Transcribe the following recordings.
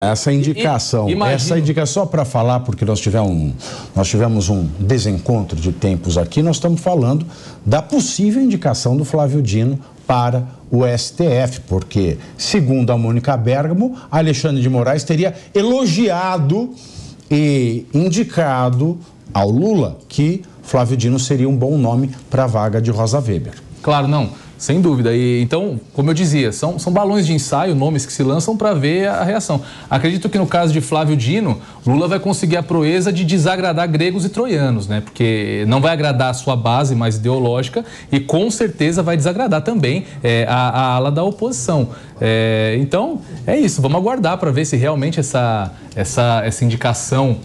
Essa indicação, só para falar, porque nós tivemos um desencontro de tempos aqui, nós estamos falando da possível indicação do Flávio Dino para o STF, porque, segundo a Mônica Bergamo, Alexandre de Moraes teria elogiado e indicado ao Lula que Flávio Dino seria um bom nome para a vaga de Rosa Weber. Claro, não. Sem dúvida. E, então, como eu dizia, são balões de ensaio, nomes que se lançam para ver a reação. Acredito que no caso de Flávio Dino, Lula vai conseguir a proeza de desagradar gregos e troianos, né? Porque não vai agradar a sua base mais ideológica e com certeza vai desagradar também a ala da oposição. Então, é isso. Vamos aguardar para ver se realmente essa indicação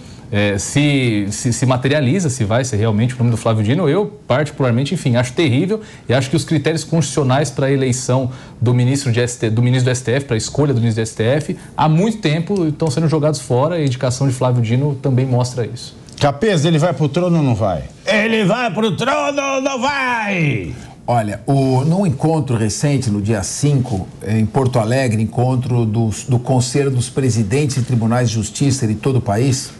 se materializa, se vai ser realmente o nome do Flávio Dino. Eu, particularmente, enfim, acho terrível e acho que os critérios constitucionais para a eleição do ministro do STF, para a escolha do ministro do STF, há muito tempo estão sendo jogados fora. A indicação de Flávio Dino também mostra isso. Capês, ele vai pro trono ou não vai? Ele vai pro trono ou não vai? Olha, num encontro recente, no dia 5, em Porto Alegre, encontro do Conselho dos Presidentes de Tribunais de Justiça de todo o país,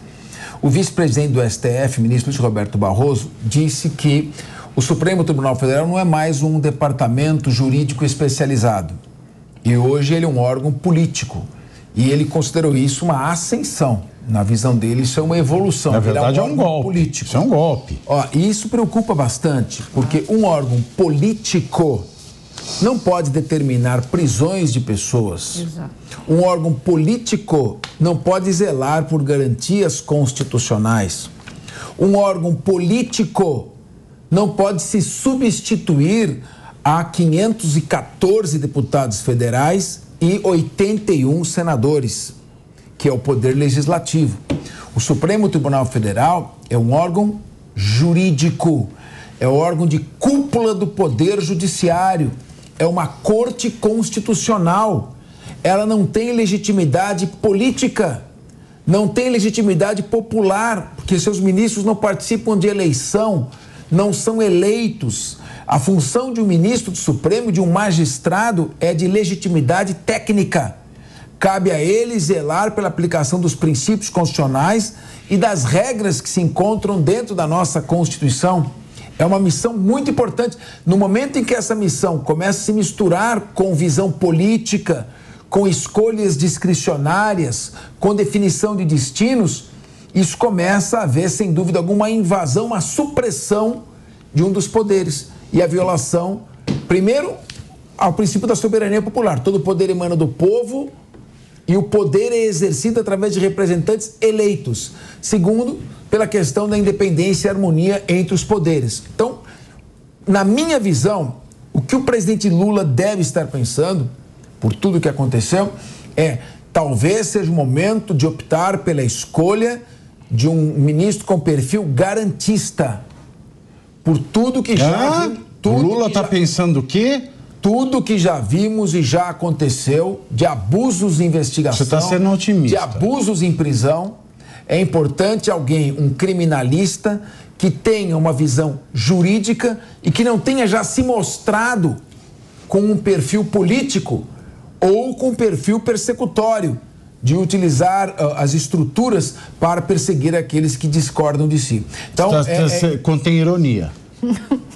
o vice-presidente do STF, ministro Luiz Roberto Barroso, disse que o Supremo Tribunal Federal não é mais um departamento jurídico especializado. E hoje ele é um órgão político. E ele considerou isso uma ascensão. Na visão dele, isso é uma evolução. Na verdade, é um golpe político. Isso é um golpe. E isso preocupa bastante, porque um órgão político não pode determinar prisões de pessoas. Exato. Um órgão político não pode zelar por garantias constitucionais. Um órgão político não pode se substituir a 514 deputados federais e 81 senadores, que é o poder legislativo. O Supremo Tribunal Federal é um órgão jurídico, é o órgão de cúpula do poder judiciário. É uma corte constitucional. Ela não tem legitimidade política, não tem legitimidade popular, porque seus ministros não participam de eleição, não são eleitos. A função de um ministro do Supremo, de um magistrado, é de legitimidade técnica. Cabe a ele zelar pela aplicação dos princípios constitucionais e das regras que se encontram dentro da nossa Constituição. É uma missão muito importante. No momento em que essa missão começa a se misturar com visão política, com escolhas discricionárias, com definição de destinos, isso começa a haver, sem dúvida alguma, uma invasão, uma supressão de um dos poderes e a violação, primeiro, ao princípio da soberania popular. Todo poder emana do povo e o poder é exercido através de representantes eleitos. Segundo, pela questão da independência e harmonia entre os poderes. Então, na minha visão, o que o presidente Lula deve estar pensando, por tudo que aconteceu, talvez seja o momento de optar pela escolha de um ministro com perfil garantista. Por tudo que já... O Lula está pensando o quê? Tudo que já vimos e já aconteceu de abusos em investigação... Você está sendo otimista. De abusos em prisão. É importante um criminalista, que tenha uma visão jurídica e que não tenha já se mostrado com um perfil político ou com um perfil persecutório, de utilizar as estruturas para perseguir aqueles que discordam de si. Então, contém ironia.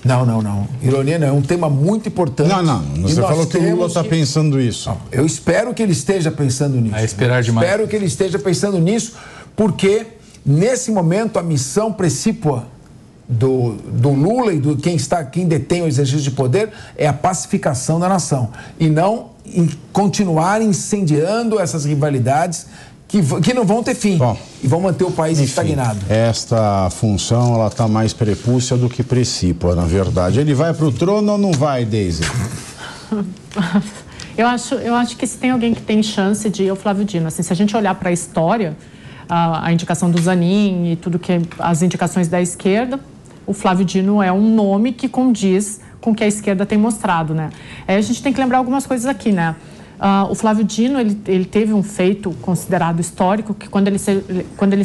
Não. Ironia não, é um tema muito importante. Não. Você falou que o Lula está pensando isso. Eu espero que ele esteja pensando nisso. É esperar demais. Espero que ele esteja pensando nisso, porque nesse momento a missão precípua do Lula e quem detém o exercício de poder é a pacificação da nação e não continuar incendiando essas rivalidades que não vão ter fim. Bom, e vão manter o país estagnado. Esta função, ela está mais prepúcia do que precípua, na verdade. Ele vai para o trono ou não vai, Deise? Eu acho que se tem alguém que tem chance de ir, é o Flávio Dino. Assim, se a gente olhar para a história, a indicação do Zanin e tudo que as indicações da esquerda, o Flávio Dino é um nome que condiz com o que a esquerda tem mostrado, né? A gente tem que lembrar algumas coisas aqui, né? O Flávio Dino, ele teve um feito considerado histórico, que quando ele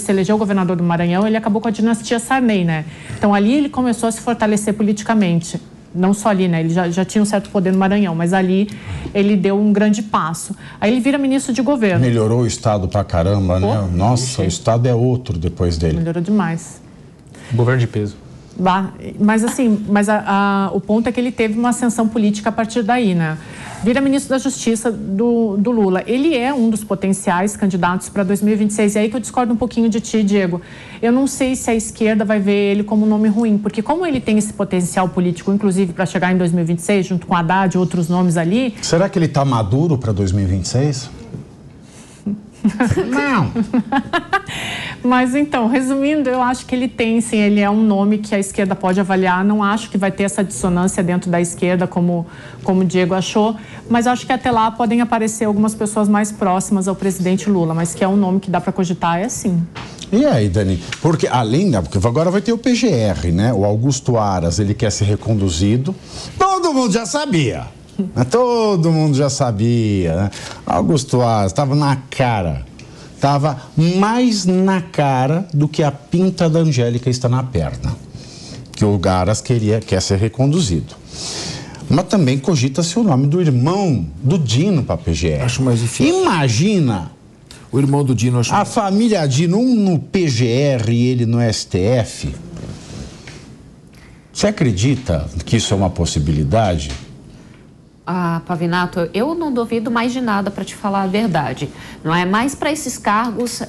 se elegeu governador do Maranhão, ele acabou com a dinastia Sarney, né? Então, ali ele começou a se fortalecer politicamente. não só ali, né? Ele já tinha um certo poder no Maranhão, mas ali ele deu um grande passo. Aí ele vira ministro de governo. Melhorou o Estado pra caramba, né? Nossa, o Estado é outro depois dele. Melhorou demais. Governo de peso. Mas assim, o ponto é que ele teve uma ascensão política a partir daí, né? Vira ministro da Justiça do Lula. Ele é um dos potenciais candidatos para 2026. E aí que eu discordo um pouquinho de ti, Diego. Eu não sei se a esquerda vai ver ele como um nome ruim, porque como ele tem esse potencial político, inclusive para chegar em 2026, junto com Haddad e outros nomes ali... Será que ele está maduro para 2026? Não. Mas então, resumindo, eu acho que ele tem, sim, ele é um nome que a esquerda pode avaliar. Não acho que vai ter essa dissonância dentro da esquerda, como o Diego achou, mas acho que até lá podem aparecer algumas pessoas mais próximas ao presidente Lula, mas que é um nome que dá para cogitar, é sim. E aí, Dani? Porque porque agora vai ter o PGR, né? O Augusto Aras, ele quer ser reconduzido. Todo mundo já sabia. Todo mundo já sabia, né? Augusto Aras estava na cara. Estava mais na cara do que a pinta da Angélica está na perna. Que o Aras quer ser reconduzido. Mas também cogita-se o nome do irmão do Dino para a PGR. Acho mais difícil. Imagina o irmão do Dino. A família Dino, um no PGR e ele no STF. Você acredita que isso é uma possibilidade? Pavinato, eu não duvido mais de nada, para te falar a verdade. Não é mais para esses cargos,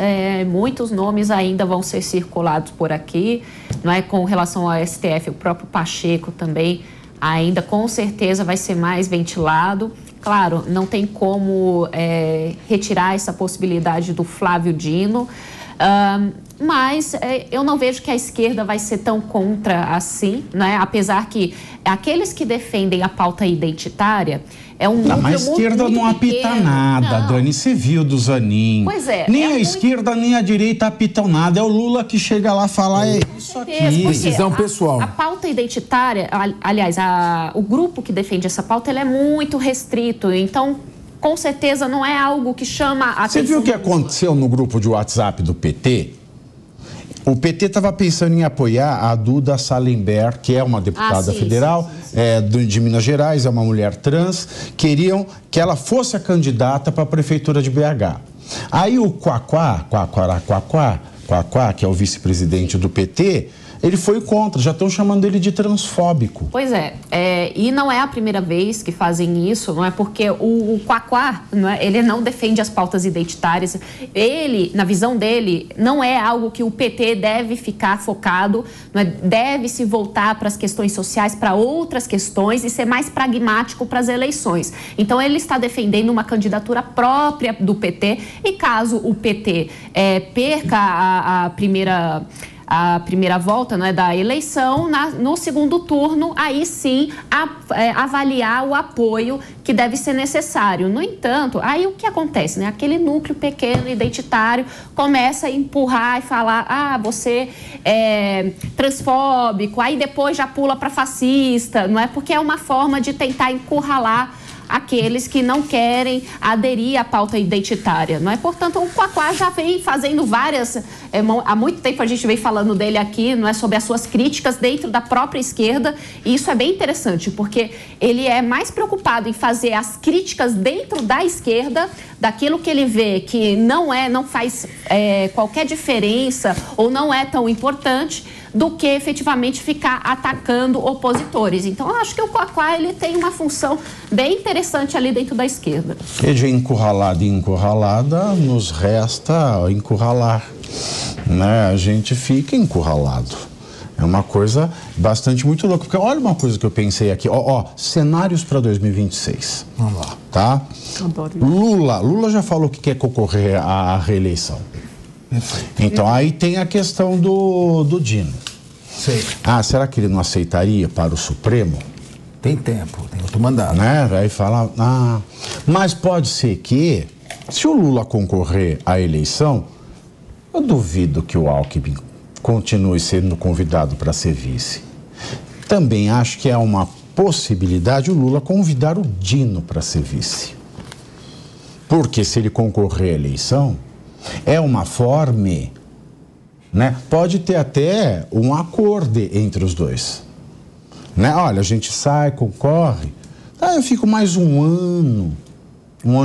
muitos nomes ainda vão ser circulados por aqui, não é, com relação ao STF, o próprio Pacheco também ainda com certeza vai ser mais ventilado. Claro, não tem como retirar essa possibilidade do Flávio Dino, mas eu não vejo que a esquerda vai ser tão contra assim, né? Apesar que aqueles que defendem a pauta identitária é um núcleo mas a esquerda muito não apita pequeno. nada, Não. Dani, você viu do Zanin. Pois é. Nem a esquerda nem a direita apitam nada, é o Lula que chega lá e fala, isso aqui. Decisão pessoal. A pauta identitária, aliás, o grupo que defende essa pauta, ele é muito restrito, então com certeza não é algo que chama a atenção. Você viu o que aconteceu no grupo de WhatsApp do PT? O PT estava pensando em apoiar a Duda Salemberg, que é uma deputada federal de Minas Gerais, é uma mulher trans. Queriam que ela fosse a candidata para a prefeitura de BH. Aí o Quaquá, que é o vice-presidente do PT, ele foi contra, já estão chamando ele de transfóbico. Pois e não é a primeira vez que fazem isso, não é? Porque o Quaquá, não é? Ele não defende as pautas identitárias. Ele, na visão dele, não é algo que o PT deve ficar focado, não é? Deve se voltar para as questões sociais, para outras questões e ser mais pragmático para as eleições. Então ele está defendendo uma candidatura própria do PT e caso o PT perca a primeira volta, né, da eleição, no segundo turno, aí sim avaliar o apoio que deve ser necessário. No entanto, aí o que acontece, né? Aquele núcleo pequeno identitário começa a empurrar e falar, você é transfóbico, aí depois já pula para fascista, não é? Porque é uma forma de tentar encurralar aqueles que não querem aderir à pauta identitária, não é? Portanto, o Quaquá já vem fazendo várias... há muito tempo a gente vem falando dele aqui, não é? Sobre as suas críticas dentro da própria esquerda, e isso é bem interessante, porque ele é mais preocupado em fazer as críticas dentro da esquerda, daquilo que ele vê que não faz qualquer diferença ou não é tão importante, do que efetivamente ficar atacando opositores. Então, eu acho que o Quaquá, ele tem uma função bem interessante ali dentro da esquerda. E de encurralada e encurralada, nos resta encurralar, né? A gente fica encurralado. É uma coisa bastante muito louca. Porque olha uma coisa que eu pensei aqui, cenários para 2026. Vamos lá. Tá? Lula já falou que quer concorrer à reeleição. Então aí tem a questão do Dino. Sei. Será que ele não aceitaria para o Supremo? Tem tempo, tem outro mandato. Né? Aí fala, mas pode ser que, se o Lula concorrer à eleição, eu duvido que o Alckmin continue sendo convidado para ser vice. Também acho que é uma possibilidade o Lula convidar o Dino para ser vice. Porque se ele concorrer à eleição, é uma forma, né? Pode ter até um acordo entre os dois. né? Olha, a gente sai, concorre, eu fico mais um ano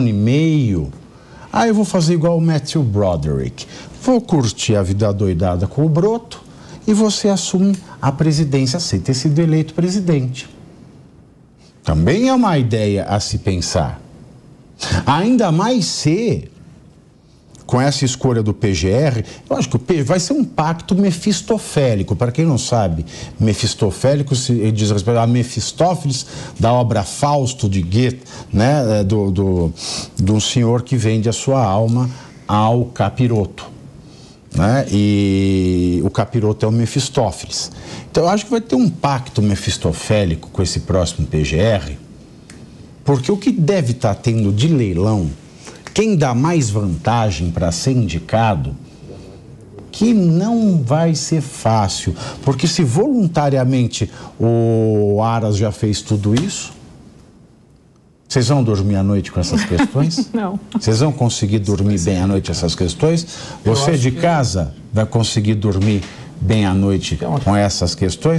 e meio, aí eu vou fazer igual o Matthew Broderick, vou curtir a vida doidada com o broto e você assume a presidência sem ter sido eleito presidente. Também é uma ideia a se pensar. Ainda mais se, com essa escolha do PGR, eu acho que vai ser um pacto mefistofélico. Para quem não sabe, mefistofélico diz respeito a Mefistófeles, da obra Fausto de Goethe, né, do senhor que vende a sua alma ao capiroto, né? E o capiroto é o Mefistófeles. Então eu acho que vai ter um pacto mefistofélico com esse próximo PGR, porque o que deve estar tendo de leilão, quem dá mais vantagem para ser indicado, que não vai ser fácil, porque se voluntariamente o Aras já fez tudo isso, vocês vão dormir à noite com essas questões? Não. Vocês vão conseguir dormir bem à noite essas questões? Você de casa vai conseguir dormir bem à noite com essas questões?